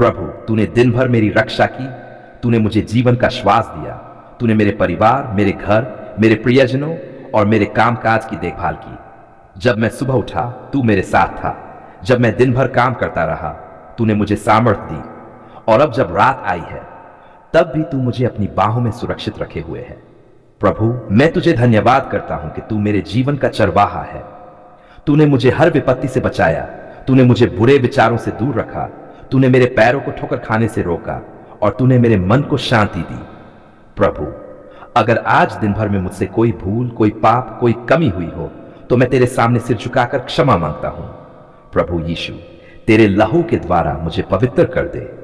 प्रभु, तूने दिन भर मेरी रक्षा की, तूने मुझे जीवन का श्वास दिया, तूने मेरे परिवार, मेरे घर, मेरे प्रियजनों और मेरे कामकाज की देखभाल की। जब मैं सुबह उठा, तू मेरे साथ था। जब मैं दिन भर काम करता रहा, तूने मुझे सामर्थ्य दी। और अब जब रात आई है, तब भी तू मुझे अपनी बाहों में सुरक्षित रखे हुए है। प्रभु, मैं तुझे धन्यवाद करता हूं कि तू मेरे जीवन का चरवाहा है। तूने मुझे हर विपत्ति से बचाया, तूने मुझे बुरे विचारों से दूर रखा, तूने मेरे पैरों को ठोकर खाने से रोका और तूने मेरे मन को शांति दी। प्रभु, अगर आज दिन भर में मुझसे कोई भूल, कोई पाप, कोई कमी हुई हो, तो मैं तेरे सामने सिर झुकाकर क्षमा मांगता हूं। प्रभु यीशु, तेरे लहू के द्वारा मुझे पवित्र कर दे।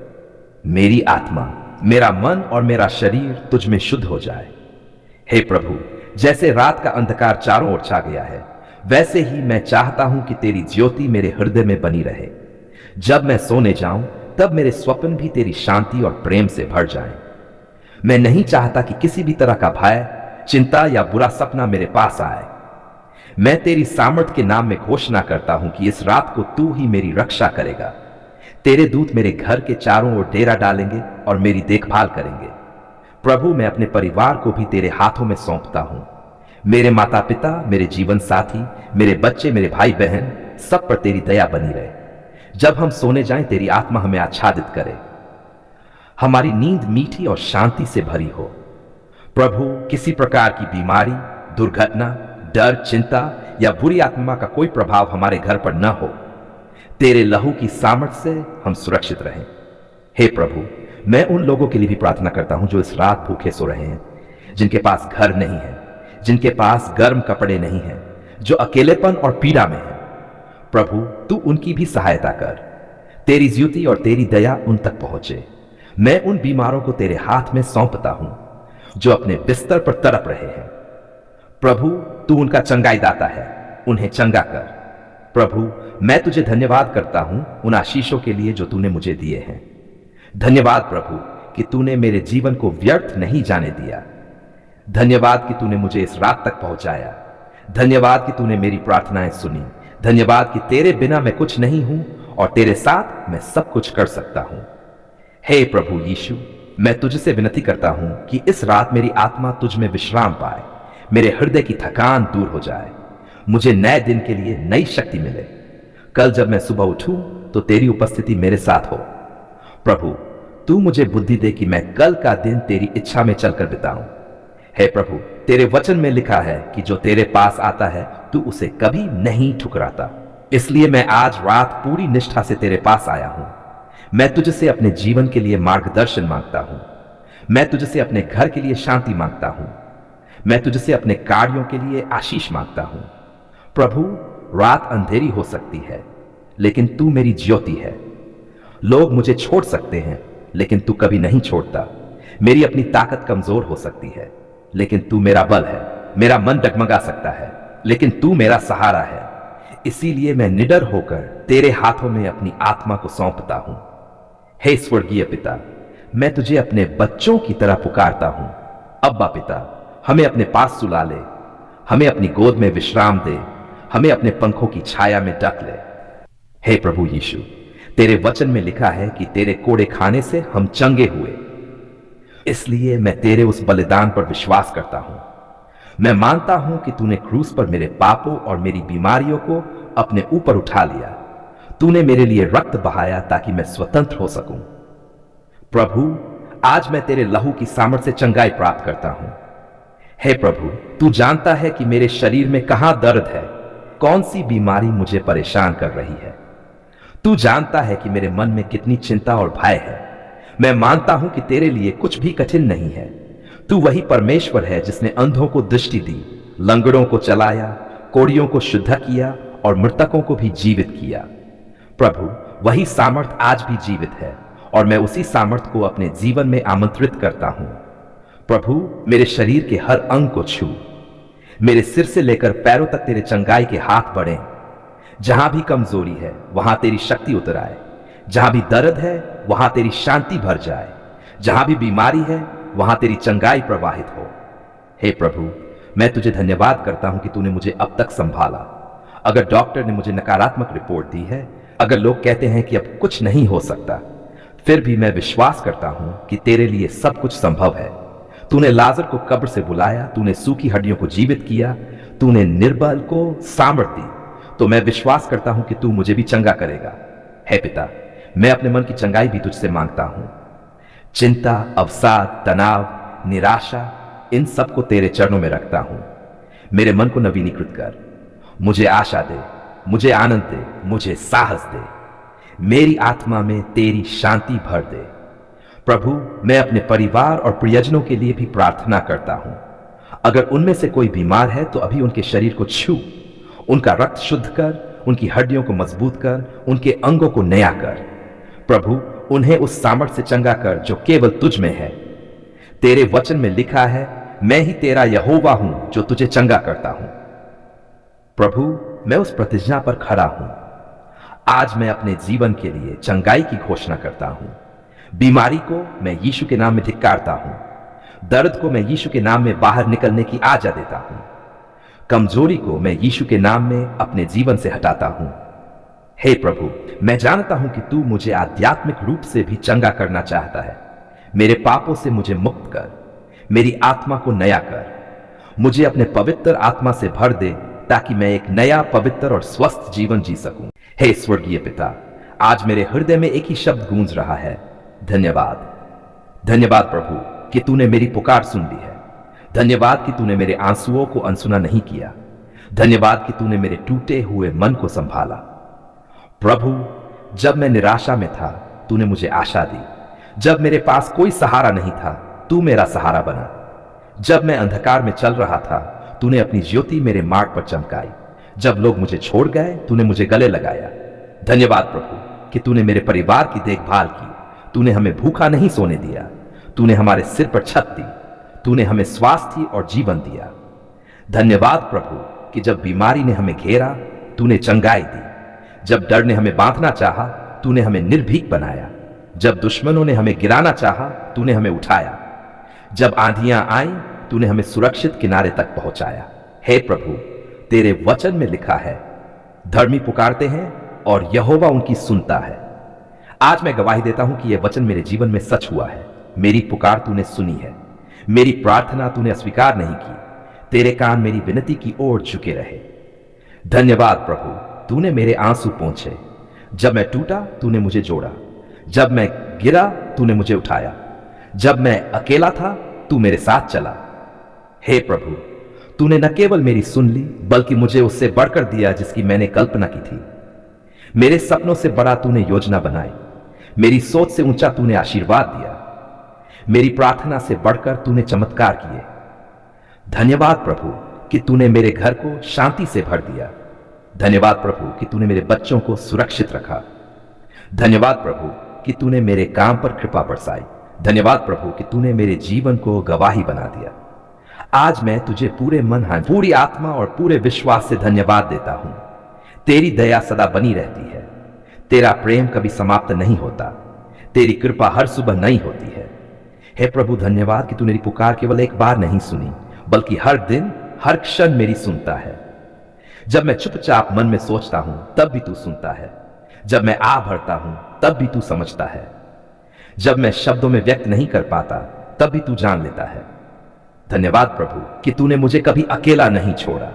मेरी आत्मा, मेरा मन और मेरा शरीर तुझ में शुद्ध हो जाए। हे प्रभु, जैसे रात का अंधकार चारों ओर छा गया है, वैसे ही मैं चाहता हूं कि तेरी ज्योति मेरे हृदय में बनी रहे। जब मैं सोने जाऊं, तब मेरे स्वप्न भी तेरी शांति और प्रेम से भर जाएं। मैं नहीं चाहता कि किसी भी तरह का भय, चिंता या बुरा सपना मेरे पास आए। मैं तेरी सामर्थ के नाम में घोषणा करता हूं कि इस रात को तू ही मेरी रक्षा करेगा। तेरे दूत मेरे घर के चारों ओर डेरा डालेंगे और मेरी देखभाल करेंगे। प्रभु, मैं अपने परिवार को भी तेरे हाथों में सौंपता हूं। मेरे माता पिता, मेरे जीवन साथी, मेरे बच्चे, मेरे भाई बहन, सब पर तेरी दया बनी रहे। जब हम सोने जाएं, तेरी आत्मा हमें आच्छादित करे, हमारी नींद मीठी और शांति से भरी हो। प्रभु, किसी प्रकार की बीमारी, दुर्घटना, डर, चिंता या बुरी आत्मा का कोई प्रभाव हमारे घर पर न हो। तेरे लहू की सामर्थ्य से हम सुरक्षित रहें। हे प्रभु, मैं उन लोगों के लिए भी प्रार्थना करता हूं जो इस रात भूखे सो रहे हैं, जिनके पास घर नहीं है, जिनके पास गर्म कपड़े नहीं हैं, जो अकेलेपन और पीड़ा में हैं। प्रभु, तू उनकी भी सहायता कर। तेरी ज्योति और तेरी दया उन तक पहुंचे। मैं उन बीमारों को तेरे हाथ में सौंपता हूं, जो अपने बिस्तर पर तड़प रहे हैं। प्रभु, तू उनका चंगाई दाता है, उन्हें चंगा कर। प्रभु, मैं तुझे धन्यवाद करता हूं उन आशीषों के लिए जो तूने मुझे दिए हैं। धन्यवाद प्रभु कि तूने मेरे जीवन को व्यर्थ नहीं जाने दिया। धन्यवाद कि तूने मुझे इस रात तक पहुंचाया। धन्यवाद कि तूने मेरी प्रार्थनाएं सुनी। धन्यवाद कि तेरे बिना मैं कुछ नहीं हूं और तेरे साथ मैं सब कुछ कर सकता हूं। हे प्रभु यीशु, मैं तुझसे विनती करता हूं कि इस रात मेरी आत्मा तुझ में विश्राम पाए, मेरे हृदय की थकान दूर हो जाए, मुझे नए दिन के लिए नई शक्ति मिले। कल जब मैं सुबह उठूं तो तेरी उपस्थिति मेरे साथ हो। प्रभु, तू मुझे बुद्धि दे कि मैं कल का दिन तेरी इच्छा में चलकर बिताऊं। हे प्रभु, तेरे वचन में लिखा है कि जो तेरे पास आता है तू उसे कभी नहीं ठुकराता। इसलिए मैं आज रात पूरी निष्ठा से तेरे पास आया हूं। मैं तुझसे अपने जीवन के लिए मार्गदर्शन मांगता हूं। मैं तुझसे अपने घर के लिए शांति मांगता हूं। मैं तुझसे अपने कार्यों के लिए आशीष मांगता हूं। प्रभु, रात अंधेरी हो सकती है, लेकिन तू मेरी ज्योति है। लोग मुझे छोड़ सकते हैं, लेकिन तू कभी नहीं छोड़ता। मेरी अपनी ताकत कमजोर हो सकती है, लेकिन तू मेरा बल है। मेरा मन डगमगा सकता है, लेकिन तू मेरा सहारा है। इसीलिए मैं निडर होकर तेरे हाथों में अपनी आत्मा को सौंपता हूं। हे स्वर्गीय पिता, मैं तुझे अपने बच्चों की तरह पुकारता हूं। अब्बा पिता, हमें अपने पास सुला ले, हमें अपनी गोद में विश्राम दे, हमें अपने पंखों की छाया में ढक ले। हे प्रभु यीशु, तेरे वचन में लिखा है कि तेरे कोड़े खाने से हम चंगे हुए। इसलिए मैं तेरे उस बलिदान पर विश्वास करता हूं। मैं मानता हूं कि तूने क्रूस पर मेरे पापों और मेरी बीमारियों को अपने ऊपर उठा लिया। तूने मेरे लिए रक्त बहाया ताकि मैं स्वतंत्र हो सकूं। प्रभु, आज मैं तेरे लहू की सामर्थ्य से चंगाई प्राप्त करता हूं। हे प्रभु, तू जानता है कि मेरे शरीर में कहां दर्द है, कौन सी बीमारी मुझे परेशान कर रही है। तू जानता है कि मेरे मन में कितनी चिंता और भय है। मैं मानता हूं कि तेरे लिए कुछ भी कठिन नहीं है। तू वही परमेश्वर है जिसने अंधों को दृष्टि दी, लंगड़ों को चलाया, कोढ़ियों को शुद्ध किया और मृतकों को भी जीवित किया। प्रभु, वही सामर्थ आज भी जीवित है और मैं उसी सामर्थ को अपने जीवन में आमंत्रित करता हूं। प्रभु, मेरे शरीर के हर अंग को छू। मेरे सिर से लेकर पैरों तक तेरे चंगाई के हाथ बढ़ें। जहां भी कमजोरी है वहां तेरी शक्ति उतर आए। जहां भी दर्द है वहां तेरी शांति भर जाए। जहां भी बीमारी है वहां तेरी चंगाई प्रवाहित हो। हे प्रभु, मैं तुझे धन्यवाद करता हूं कि तूने मुझे अब तक संभाला। अगर डॉक्टर ने मुझे नकारात्मक रिपोर्ट दी है, अगर लोग कहते हैं कि अब कुछ नहीं हो सकता, फिर भी मैं विश्वास करता हूं कि तेरे लिए सब कुछ संभव है। तूने लाजर को कब्र से बुलाया, तूने सूखी हड्डियों को जीवित किया, तूने निर्बल को सामर्थ्य दी, तो मैं विश्वास करता हूं कि तू मुझे भी चंगा करेगा। हे पिता, मैं अपने मन की चंगाई भी तुझसे मांगता हूं। चिंता, अवसाद, तनाव, निराशा, इन सब को तेरे चरणों में रखता हूं। मेरे मन को नवीनीकृत कर, मुझे आशा दे, मुझे आनंद दे, मुझे साहस दे, मेरी आत्मा में तेरी शांति भर दे। प्रभु, मैं अपने परिवार और प्रियजनों के लिए भी प्रार्थना करता हूं। अगर उनमें से कोई बीमार है तो अभी उनके शरीर को छू, उनका रक्त शुद्ध कर, उनकी हड्डियों को मजबूत कर, उनके अंगों को नया कर। प्रभु, उन्हें उस सामर्थ्य से चंगा कर जो केवल तुझ में है। तेरे वचन में लिखा है, मैं ही तेरा यहोवा हूं जो तुझे चंगा करता हूं। प्रभु, मैं उस प्रतिज्ञा पर खड़ा हूं। आज मैं अपने जीवन के लिए चंगाई की घोषणा करता हूं। बीमारी को मैं यीशु के नाम में धिक्कारता हूं। दर्द को मैं यीशु के नाम में बाहर निकलने की आज्ञा देता हूं। कमजोरी को मैं यीशु के नाम में अपने जीवन से हटाता हूं। हे प्रभु, मैं जानता हूं कि तू मुझे आध्यात्मिक रूप से भी चंगा करना चाहता है। मेरे पापों से मुझे मुक्त कर, मेरी आत्मा को नया कर, मुझे अपने पवित्र आत्मा से भर दे ताकि मैं एक नया, पवित्र और स्वस्थ जीवन जी सकूं। हे स्वर्गीय पिता, आज मेरे हृदय में एक ही शब्द गूंज रहा है, धन्यवाद। धन्यवाद प्रभु कि तूने मेरी पुकार सुन ली है। धन्यवाद कि तूने मेरे आंसुओं को अनसुना नहीं किया। धन्यवाद कि तूने मेरे टूटे हुए मन को संभाला। प्रभु, जब मैं निराशा में था, तूने मुझे आशा दी। जब मेरे पास कोई सहारा नहीं था, तू मेरा सहारा बना। जब मैं अंधकार में चल रहा था, तूने अपनी ज्योति मेरे मार्ग पर चमकाई। जब लोग मुझे छोड़ गए, तूने मुझे गले लगाया। धन्यवाद प्रभु कि तूने मेरे परिवार की देखभाल की। तूने हमें भूखा नहीं सोने दिया। तूने हमारे सिर पर छत दी। तूने हमें स्वास्थ्य और जीवन दिया। धन्यवाद प्रभु कि जब बीमारी ने हमें घेरा, तूने चंगाई दी। जब डर ने हमें बांधना चाहा, तूने हमें निर्भीक बनाया। जब दुश्मनों ने हमें गिराना चाहा, तूने हमें उठाया। जब आंधियां आईं, तूने हमें सुरक्षित किनारे तक पहुंचाया। हे प्रभु, तेरे वचन में लिखा है, धर्मी पुकारते हैं और यहोवा उनकी सुनता है। आज मैं गवाही देता हूं कि यह वचन मेरे जीवन में सच हुआ है। मेरी पुकार तूने सुनी है। मेरी प्रार्थना तूने अस्वीकार नहीं की। तेरे कान मेरी विनती की ओर झुके रहे। धन्यवाद प्रभु, तूने मेरे आंसू पोंछे। जब मैं टूटा, तूने मुझे जोड़ा। जब मैं गिरा, तूने मुझे उठाया। जब मैं अकेला था, तू मेरे साथ चला। हे प्रभु, तूने न केवल मेरी सुन ली, बल्कि मुझे उससे बढ़कर दिया जिसकी मैंने कल्पना की थी। मेरे सपनों से बड़ा तूने योजना बनाई। मेरी सोच से ऊंचा तूने आशीर्वाद दिया। मेरी प्रार्थना से बढ़कर तूने चमत्कार किए। धन्यवाद प्रभु कि तूने मेरे घर को शांति से भर दिया। धन्यवाद प्रभु कि तूने मेरे बच्चों को सुरक्षित रखा। धन्यवाद प्रभु कि तूने मेरे काम पर कृपा बरसाई। धन्यवाद प्रभु कि तूने मेरे जीवन को गवाही बना दिया। आज मैं तुझे पूरे मन, पूरी आत्मा और पूरे विश्वास से धन्यवाद देता हूं। तेरी दया सदा बनी रहती है। तेरा प्रेम कभी समाप्त नहीं होता। तेरी कृपा हर सुबह नई होती है। हे प्रभु, धन्यवाद कि तू मेरी पुकार केवल एक बार नहीं सुनी, बल्कि हर दिन, हर क्षण मेरी सुनता है। जब मैं चुपचाप मन में सोचता हूं, तब भी तू सुनता है। जब मैं आ भरता हूं, तब भी तू समझता है। जब मैं शब्दों में व्यक्त नहीं कर पाता, तब भी तू जान लेता है। धन्यवाद प्रभु कि तूने मुझे कभी अकेला नहीं छोड़ा।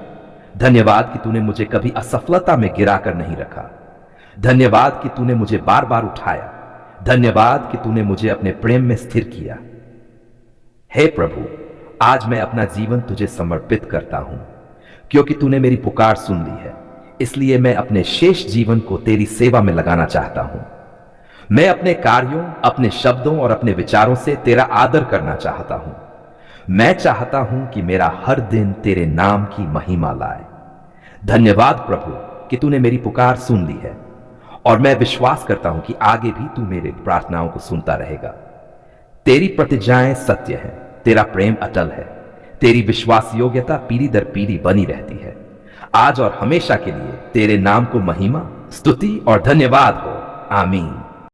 धन्यवाद कि तूने मुझे कभी असफलता में गिराकर नहीं रखा। धन्यवाद कि तूने मुझे बार बार उठाया। धन्यवाद कि तूने मुझे अपने प्रेम में स्थिर किया। हे प्रभु, आज मैं अपना जीवन तुझे समर्पित करता हूं, क्योंकि तूने मेरी पुकार सुन ली है। इसलिए मैं अपने शेष जीवन को तेरी सेवा में लगाना चाहता हूं। मैं अपने कार्यों, अपने शब्दों और अपने विचारों से तेरा आदर करना चाहता हूं। मैं चाहता हूं कि मेरा हर दिन तेरे नाम की महिमा लाए। धन्यवाद प्रभु कि तूने मेरी पुकार सुन ली है, और मैं विश्वास करता हूं कि आगे भी तू मेरी प्रार्थनाओं को सुनता रहेगा। तेरी प्रतिज्ञाएं सत्य हैं, तेरा प्रेम अटल है, तेरी विश्वास योग्यता पीढ़ी दर पीढ़ी बनी रहती है। आज और हमेशा के लिए तेरे नाम को महिमा, स्तुति और धन्यवाद हो। आमीन।